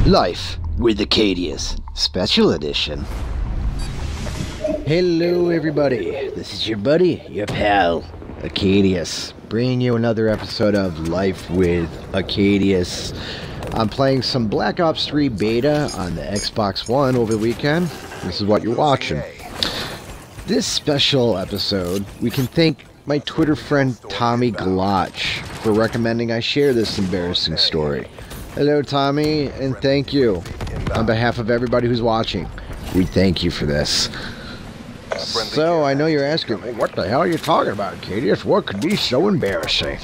Life with Acadius, Special Edition. Hello everybody, this is your buddy, your pal, Acadius, bringing you another episode of Life with Acadius. I'm playing some Black Ops 3 beta on the Xbox One over the weekend. This is what you're watching. This special episode, we can thank my Twitter friend Tommy Gloch for recommending I share this embarrassing story. Hello Tommy, and thank you. On behalf of everybody who's watching, we thank you for this. So, I know you're asking, well, what the hell are you talking about, Acadius? What could be so embarrassing?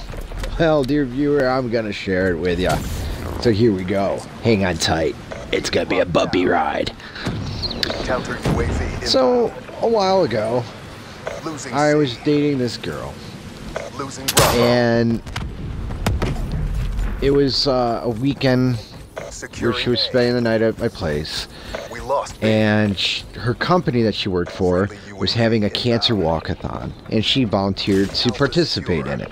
Well, dear viewer, I'm going to share it with you. So here we go. Hang on tight. It's going to be a bumpy ride. So, a while ago, I was dating this girl. And it was a weekend where she was spending the night at my place. And her company that she worked for was having a cancer walkathon, and she volunteered to participate in it.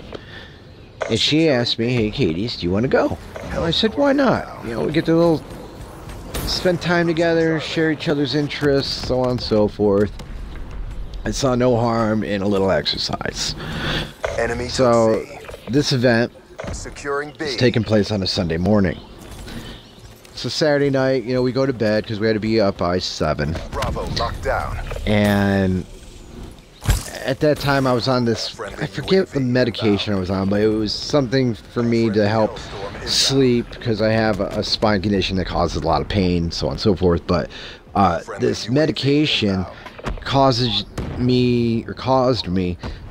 And she asked me, hey Acadius, do you want to go? And I said, why not? You know, we get to spend time together, share each other's interests, so on and so forth. I saw no harm in a little exercise. So this event is taking place on a Sunday morning. So Saturday night, you know, we go to bed because we had to be up by 7. Bravo, locked down. And at that time I was on this, I forget the medication I was on, but it was something for me to help sleep because I have a spine condition that causes a lot of pain, so on and so forth. But this medication caused me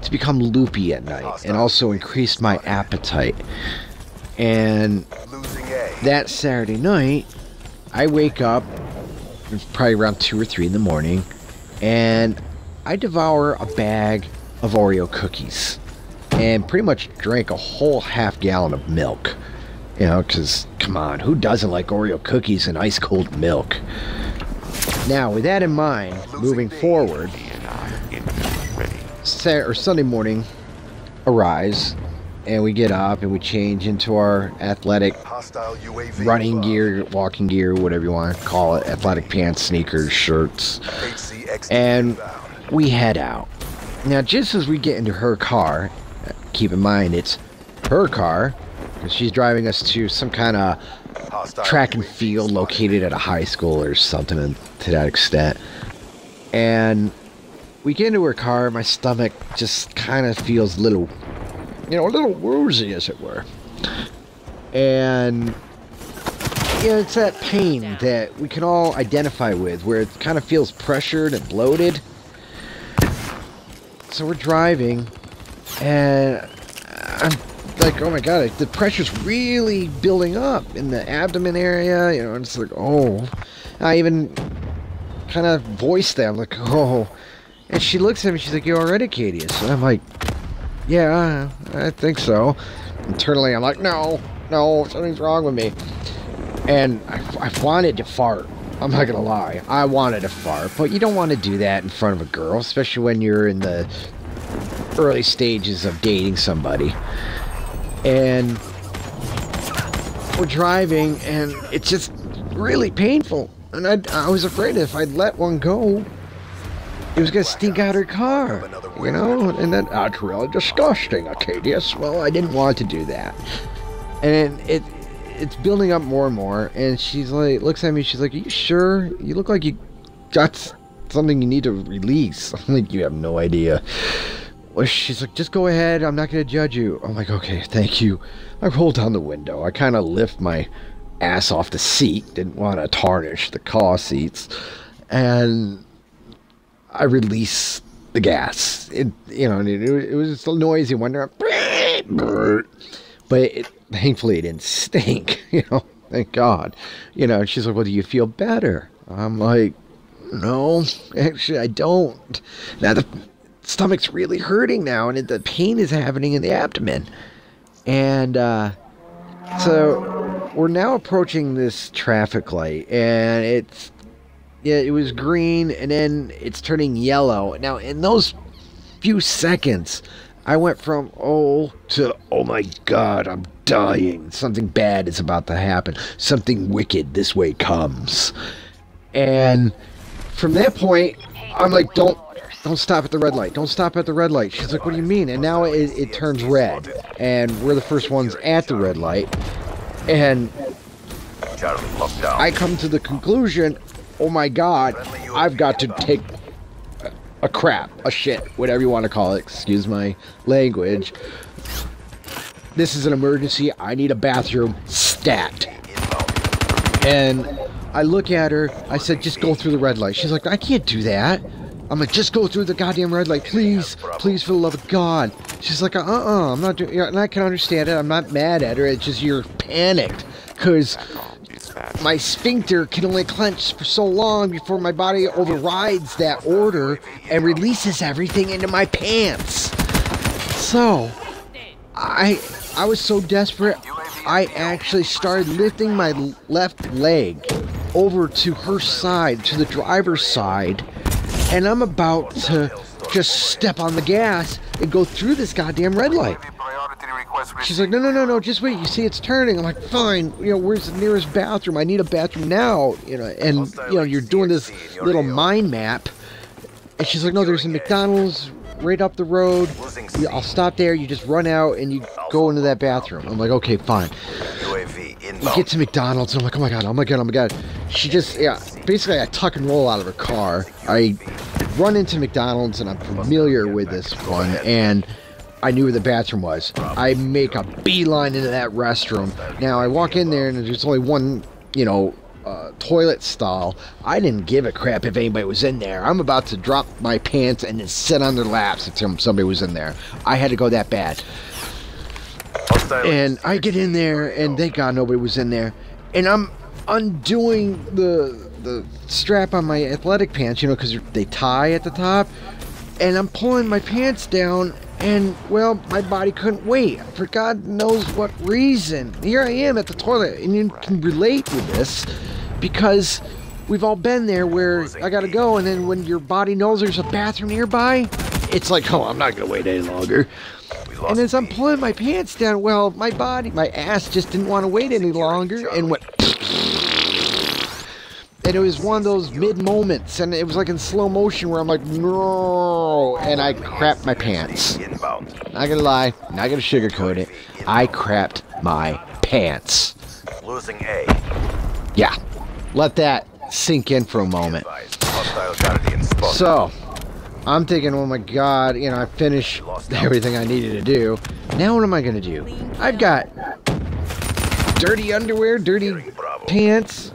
to become loopy at night, and also increased my appetite. And that Saturday night, I wake up, it's probably around 2 or 3 in the morning, and I devour a bag of Oreo cookies, and pretty much drank a whole half gallon of milk. You know, because, come on, who doesn't like Oreo cookies and ice cold milk? Now, with that in mind, moving forward, Sunday morning, arise, and we get up and we change into our athletic running gear, walking gear, whatever you want to call it, athletic pants, sneakers, shirts, and we head out. Now, just as we get into her car, keep in mind it's her car, because she's driving us to some kind of track and field located at a high school or something to that extent. And we get into her car, my stomach just kind of feels a little woozy, as it were. And, you know, it's that pain that we can all identify with, where it kind of feels pressured and bloated. So we're driving, and I'm like, oh my god, the pressure's really building up in the abdomen area, you know, and it's like, oh. I even kind of voiced that, I'm like, oh. And she looks at me, she's like, you alright, Acadius? And I'm like, yeah, I think so. Internally, I'm like, no, something's wrong with me. And I wanted to fart. I'm not gonna lie. I wanted to fart. But you don't want to do that in front of a girl, especially when you're in the early stages of dating somebody. And we're driving, and it's just really painful. And I was afraid if I'd let one go, it was going to stink out her car, you know, and that's really disgusting, Acadius. Well, I didn't want to do that. And it's building up more and more, and she's like, looks at me, she's like, are you sure? You look like you got something you need to release. I'm like, you have no idea. Well, she's like, just go ahead, I'm not going to judge you. I'm like, okay, thank you. I roll down the window. I kind of lift my ass off the seat, didn't want to tarnish the car seats, and I release the gas. It was a noisy one, but thankfully it didn't stink. You know, thank God. You know, she's like, well, do you feel better? I'm like, no, actually I don't. Now the stomach's really hurting now, and the pain is happening in the abdomen. And so we're now approaching this traffic light, and it was green, and then it's turning yellow. Now, in those few seconds, I went from, oh, to, oh my God, I'm dying. Something bad is about to happen. Something wicked this way comes. And from that point, I'm like, don't stop at the red light. Don't stop at the red light. She's like, what do you mean? And now it turns red. And we're the first ones at the red light. And I come to the conclusion, oh my God, I've got to take a shit, whatever you want to call it. Excuse my language. This is an emergency. I need a bathroom stat. And I look at her. I said, just go through the red light. She's like, I can't do that. I'm like, just go through the goddamn red light, please. Please, for the love of God. She's like, I'm not doing it. And I can understand it. I'm not mad at her. It's just you're panicked. Because my sphincter can only clench for so long before my body overrides that order and releases everything into my pants. So, I was so desperate, I actually started lifting my left leg over to her side, to the driver's side, and I'm about to just step on the gas and go through this goddamn red light. She's like, no, just wait, you see it's turning. I'm like, fine, where's the nearest bathroom? I need a bathroom now, and, you're doing this little mind map. And she's like, no, there's a McDonald's right up the road. I'll stop there, you just run out, and you go into that bathroom. I'm like, okay, fine. We get to McDonald's, and I'm like, oh my God. She just, basically I tuck and roll out of her car. I run into McDonald's, and I'm familiar with this one, and I knew where the bathroom was. I make a beeline into that restroom. Now, I walk in there, and there's only one, toilet stall. I didn't give a crap if anybody was in there. I'm about to drop my pants and then sit on their laps if somebody was in there. I had to go that bad. And I get in there, and thank God nobody was in there. And I'm undoing the strap on my athletic pants, because they tie at the top. And I'm pulling my pants down, and, well, my body couldn't wait. For God knows what reason. Here I am at the toilet, and you can relate with this, because we've all been there where I gotta go, and then when your body knows there's a bathroom nearby, it's like, oh, I'm not gonna wait any longer. And as I'm pulling my pants down, well, my ass just didn't want to wait any longer, and went... And it was one of those mid-moments, and it was like in slow motion where I'm like, no, and I crapped my pants. Not gonna lie, not gonna sugarcoat it, I crapped my pants. Losing A. Yeah, let that sink in for a moment. So, I'm thinking, oh my God, I finished everything I needed to do. Now what am I gonna do? I've got dirty underwear, dirty pants,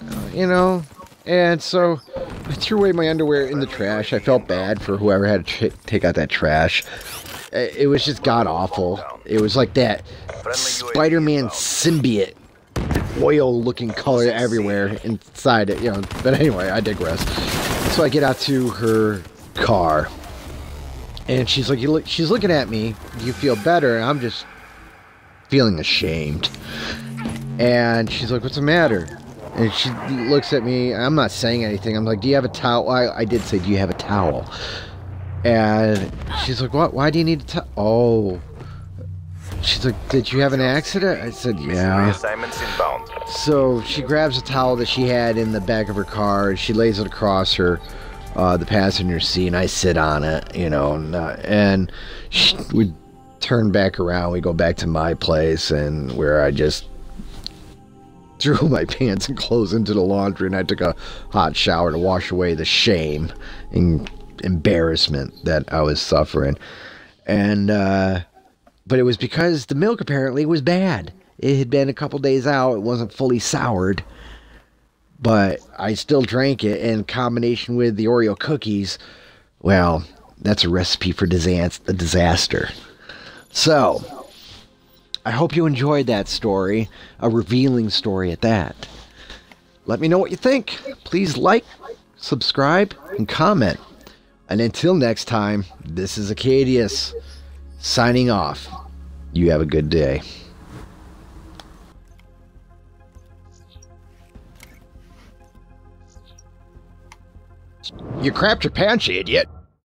And so I threw away my underwear in the trash. I felt bad for whoever had to take out that trash. It was just god-awful. It was like that Spider-Man symbiote, oil-looking color everywhere inside it, But anyway, I digress. So I get out to her car, and she's like, she's looking at me. Do you feel better? And I'm just feeling ashamed. And she's like, what's the matter? And she looks at me. I'm not saying anything. I'm like, do you have a towel? I did say, do you have a towel? And she's like, what? Why do you need a towel? Oh. She's like, did you have an accident? I said, yeah. So she grabs a towel that she had in the back of her car, and she lays it across her, the passenger seat, and I sit on it, and we turn back around. We go back to my place, and where I just threw my pants and clothes into the laundry, and I took a hot shower to wash away the shame and embarrassment that I was suffering. And but it was because the milk apparently was bad. It had been a couple days out. It wasn't fully soured, but I still drank it. In combination with the Oreo cookies, well, that's a recipe for disaster. So I hope you enjoyed that story, a revealing story at that. Let me know what you think. Please like, subscribe, and comment. And until next time, this is Acadius, signing off. You have a good day. You crapped your pants, you idiot.